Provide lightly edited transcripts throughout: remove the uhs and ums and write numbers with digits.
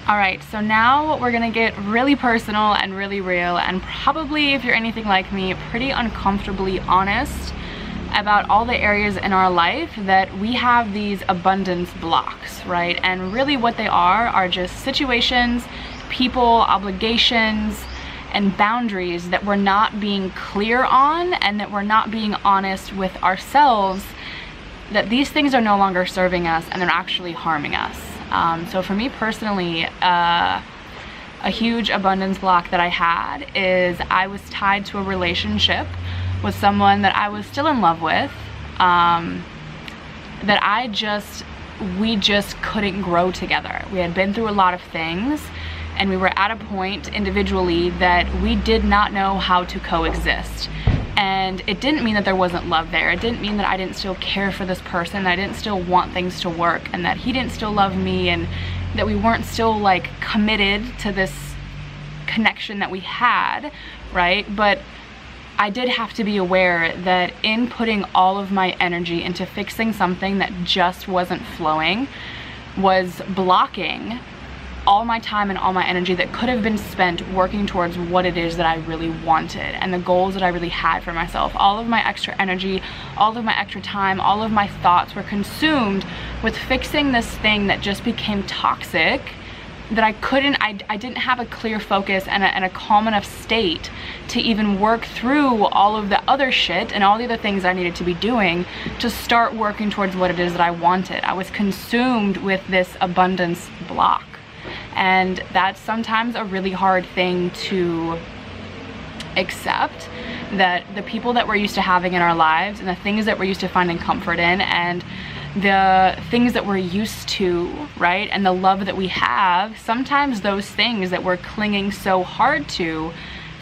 All right, so now we're gonna get really personal and really real, and probably, if you're anything like me, pretty uncomfortably honest about all the areas in our life that we have these abundance blocks, right? And really what they are just situations, people, obligations, and boundaries that we're not being clear on, and that we're not being honest with ourselves, that these things are no longer serving us and they're actually harming us. So for me personally, a huge abundance block that I had is I was tied to a relationship with someone that I was still in love with, that we just couldn't grow together. We had been through a lot of things, and we were at a point individually that we did not know how to coexist. And it didn't mean that there wasn't love there. It didn't mean that I didn't still care for this person, that I didn't still want things to work, and that he didn't still love me, and that we weren't still like committed to this connection that we had, right? But I did have to be aware that in putting all of my energy into fixing something that just wasn't flowing was blocking all my time and all my energy that could have been spent working towards what it is that I really wanted and the goals that I really had for myself. All of my extra energy, all of my extra time, all of my thoughts were consumed with fixing this thing that just became toxic, that I didn't have a clear focus and a calm enough state to even work through all of the other shit and all the other things I needed to be doing to start working towards what it is that I wanted. I was consumed with this abundance block. And that's sometimes a really hard thing to accept, that the people that we're used to having in our lives and the things that we're used to finding comfort in and the things that we're used to, right, and the love that we have, sometimes those things that we're clinging so hard to,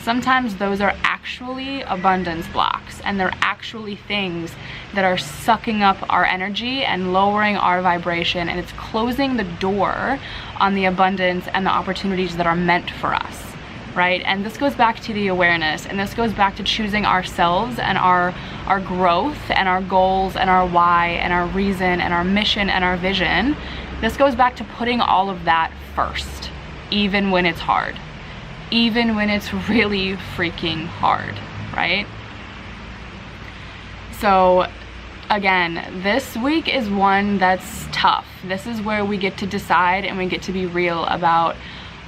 sometimes those are actually abundance blocks, and they're actually things that are sucking up our energy and lowering our vibration, and it's closing the door on the abundance and the opportunities that are meant for us, right? And this goes back to the awareness, and this goes back to choosing ourselves and our growth and our goals and our why and our reason and our mission and our vision. This goes back to putting all of that first, even when it's hard. Even when it's really freaking hard, right? So again, this week is one that's tough. This is where we get to decide and we get to be real about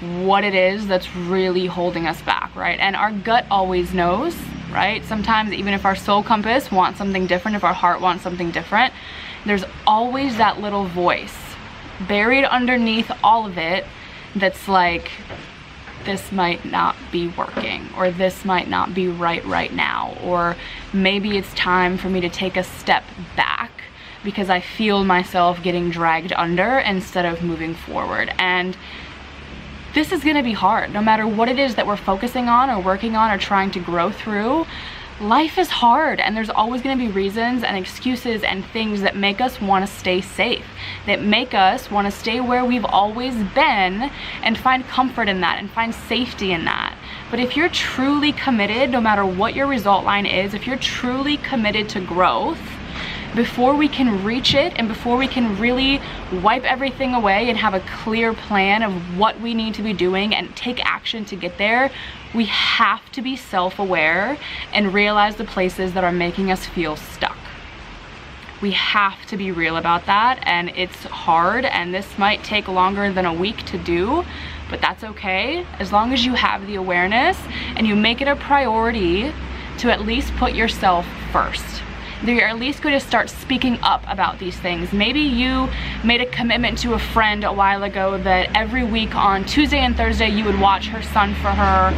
what it is that's really holding us back, right? And our gut always knows, right? Sometimes even if our soul compass wants something different, if our heart wants something different, there's always that little voice buried underneath all of it that's like, this might not be working, or this might not be right now, or maybe it's time for me to take a step back because I feel myself getting dragged under instead of moving forward. And this is gonna be hard, no matter what it is that we're focusing on or working on or trying to grow through. Life is hard, and there's always going to be reasons and excuses and things that make us want to stay safe, that make us want to stay where we've always been and find comfort in that and find safety in that. But if you're truly committed, no matter what your result line is, if you're truly committed to growth, before we can reach it and before we can really wipe everything away and have a clear plan of what we need to be doing and take action to get there, we have to be self-aware and realize the places that are making us feel stuck. We have to be real about that, and it's hard, and this might take longer than a week to do, but that's okay, as long as you have the awareness and you make it a priority to at least put yourself first. You're at least going to start speaking up about these things. Maybe you made a commitment to a friend a while ago that every week on Tuesday and Thursday you would watch her son for her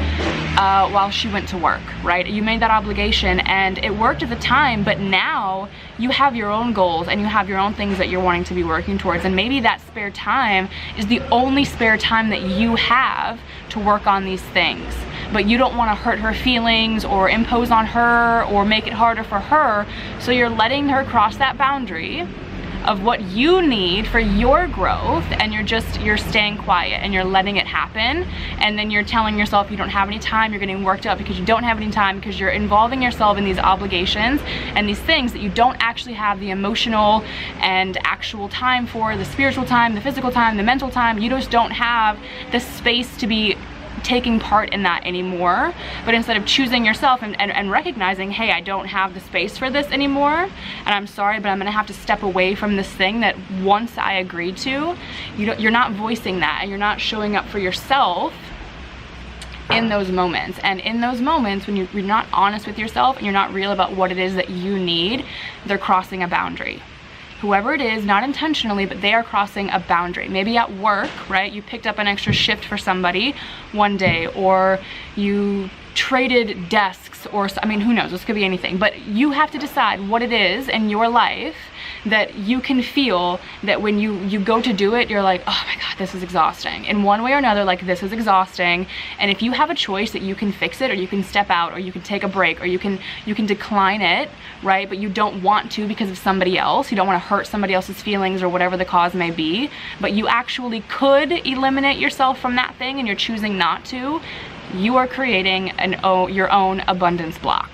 while she went to work, right? You made that obligation and it worked at the time, but now you have your own goals and you have your own things that you're wanting to be working towards, and maybe that spare time is the only spare time that you have to work on these things. But you don't want to hurt her feelings or impose on her or make it harder for her, so you're letting her cross that boundary of what you need for your growth, and you're staying quiet and you're letting it happen, and then you're telling yourself you don't have any time, you're getting worked up because you don't have any time, because you're involving yourself in these obligations and these things that you don't actually have the emotional and actual time for, the spiritual time, the physical time, the mental time. You just don't have the space to be taking part in that anymore. But instead of choosing yourself and recognizing, hey, I don't have the space for this anymore, and I'm sorry, but I'm gonna have to step away from this thing that once I agreed to, you're not voicing that, and you're not showing up for yourself in those moments. And in those moments, when you're not honest with yourself and you're not real about what it is that you need, they're crossing a boundary. Whoever it is, not intentionally, but they are crossing a boundary. Maybe at work, right? You picked up an extra shift for somebody one day, or you traded desks, or, I mean, who knows, this could be anything. But you have to decide what it is in your life that you can feel that when you go to do it, you're like, oh my God, this is exhausting. In one way or another, like, this is exhausting. And if you have a choice that you can fix it, or you can step out, or you can take a break, or you can decline it, right? But you don't want to because of somebody else. You don't want to hurt somebody else's feelings or whatever the cause may be. But you actually could eliminate yourself from that thing, and you're choosing not to. You are creating your own abundance block.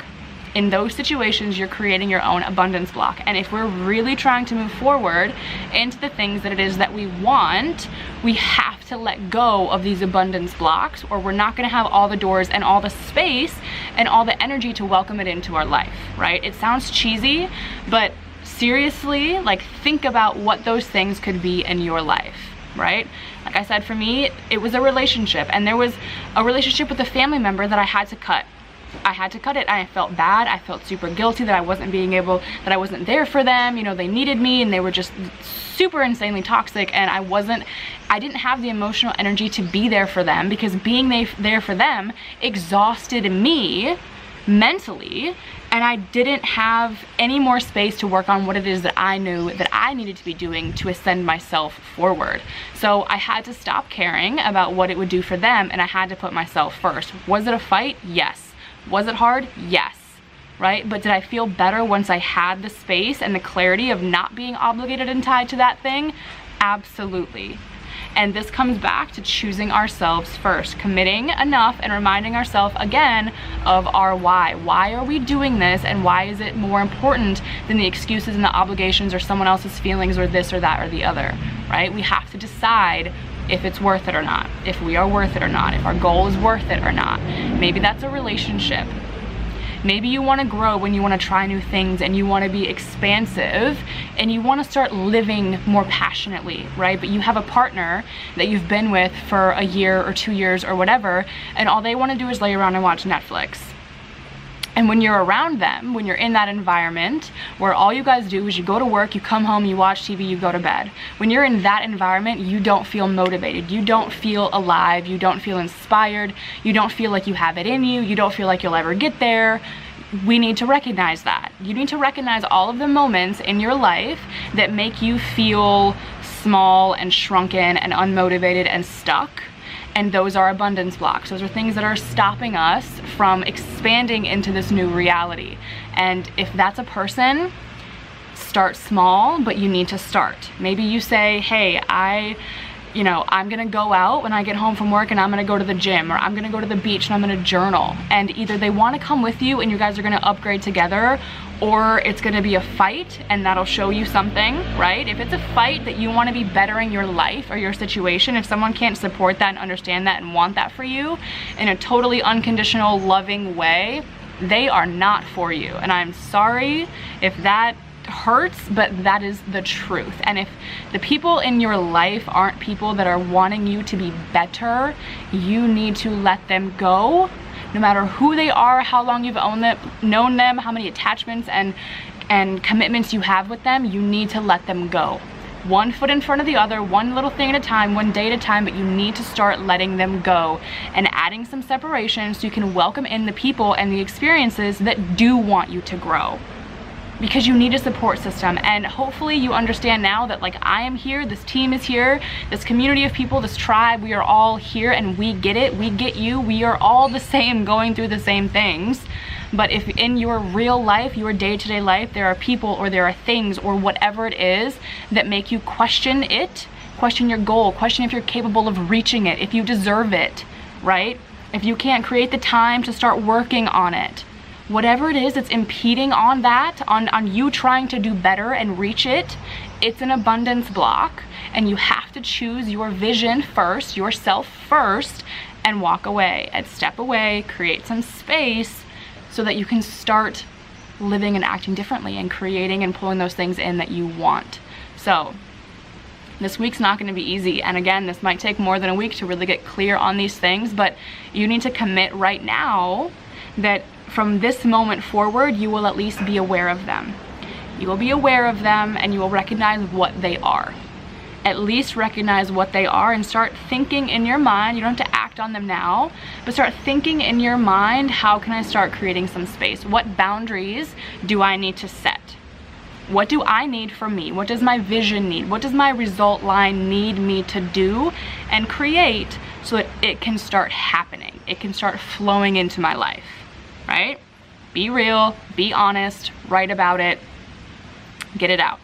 In those situations, you're creating your own abundance block. And if we're really trying to move forward into the things that it is that we want, we have to let go of these abundance blocks, or we're not gonna have all the doors and all the space and all the energy to welcome it into our life, right? It sounds cheesy, but seriously, like, think about what those things could be in your life, right? Like I said, for me, it was a relationship, and there was a relationship with a family member that I had to cut. I had to cut it. I felt bad. I felt super guilty that I wasn't I wasn't there for them. You know, they needed me, and they were just super insanely toxic, and I didn't have the emotional energy to be there for them, because being there for them exhausted me mentally, and I didn't have any more space to work on what it is that I knew that I needed to be doing to ascend myself forward. So I had to stop caring about what it would do for them, and I had to put myself first. Was it a fight? Yes. Was it hard? Yes. Right? But did I feel better once I had the space and the clarity of not being obligated and tied to that thing? Absolutely. And this comes back to choosing ourselves first, committing enough and reminding ourselves again of our why. Why are we doing this, and why is it more important than the excuses and the obligations or someone else's feelings or this or that or the other, right? We have to decide if it's worth it or not, if we are worth it or not, if our goal is worth it or not. Maybe that's a relationship. Maybe you want to grow when you want to try new things, and you want to be expansive, and you want to start living more passionately, right? But you have a partner that you've been with for a year or 2 years or whatever, and all they want to do is lay around and watch Netflix. And when you're around them, when you're in that environment where all you guys do is you go to work, you come home, you watch TV, you go to bed. When you're in that environment, you don't feel motivated. You don't feel alive. You don't feel inspired. You don't feel like you have it in you. You don't feel like you'll ever get there. We need to recognize that. You need to recognize all of the moments in your life that make you feel small and shrunken and unmotivated and stuck. And those are abundance blocks. Those are things that are stopping us from expanding into this new reality. And if that's a person, start small, but you need to start. Maybe you say, hey, I'm gonna go out when I get home from work, and I'm gonna go to the gym, or I'm gonna go to the beach and I'm gonna journal. And either they wanna come with you and you guys are gonna upgrade together, or it's gonna be a fight and that'll show you something, right? If it's a fight that you wanna be bettering your life or your situation, if someone can't support that and understand that and want that for you in a totally unconditional, loving way, they are not for you. And I'm sorry if that hurts, but that is the truth. And if the people in your life aren't people that are wanting you to be better, you need to let them go. No matter who they are, how long you've known them, how many attachments and commitments you have with them, you need to let them go. One foot in front of the other, one little thing at a time, one day at a time, but you need to start letting them go and adding some separation so you can welcome in the people and the experiences that do want you to grow. Because you need a support system, and hopefully you understand now that, like, I am here, this team is here, this community of people, this tribe, we are all here and we get it, we get you, we are all the same, going through the same things. But if in your real life, your day-to-day life, there are people or there are things or whatever it is that make you question it, question your goal, question if you're capable of reaching it, if you deserve it, right? If you can't create the time to start working on it, whatever it is that's impeding on that, on you trying to do better and reach it, it's an abundance block. And you have to choose your vision first, yourself first, and walk away and step away, create some space so that you can start living and acting differently and creating and pulling those things in that you want. So this week's not going to be easy. And again, this might take more than a week to really get clear on these things, but you need to commit right now that from this moment forward, you will at least be aware of them. You will be aware of them and you will recognize what they are. At least recognize what they are and start thinking in your mind. You don't have to act on them now, but start thinking in your mind, how can I start creating some space? What boundaries do I need to set? What do I need from me? What does my vision need? What does my result line need me to do and create so that it can start happening? It can start flowing into my life, right? Be real, be honest, write about it, get it out.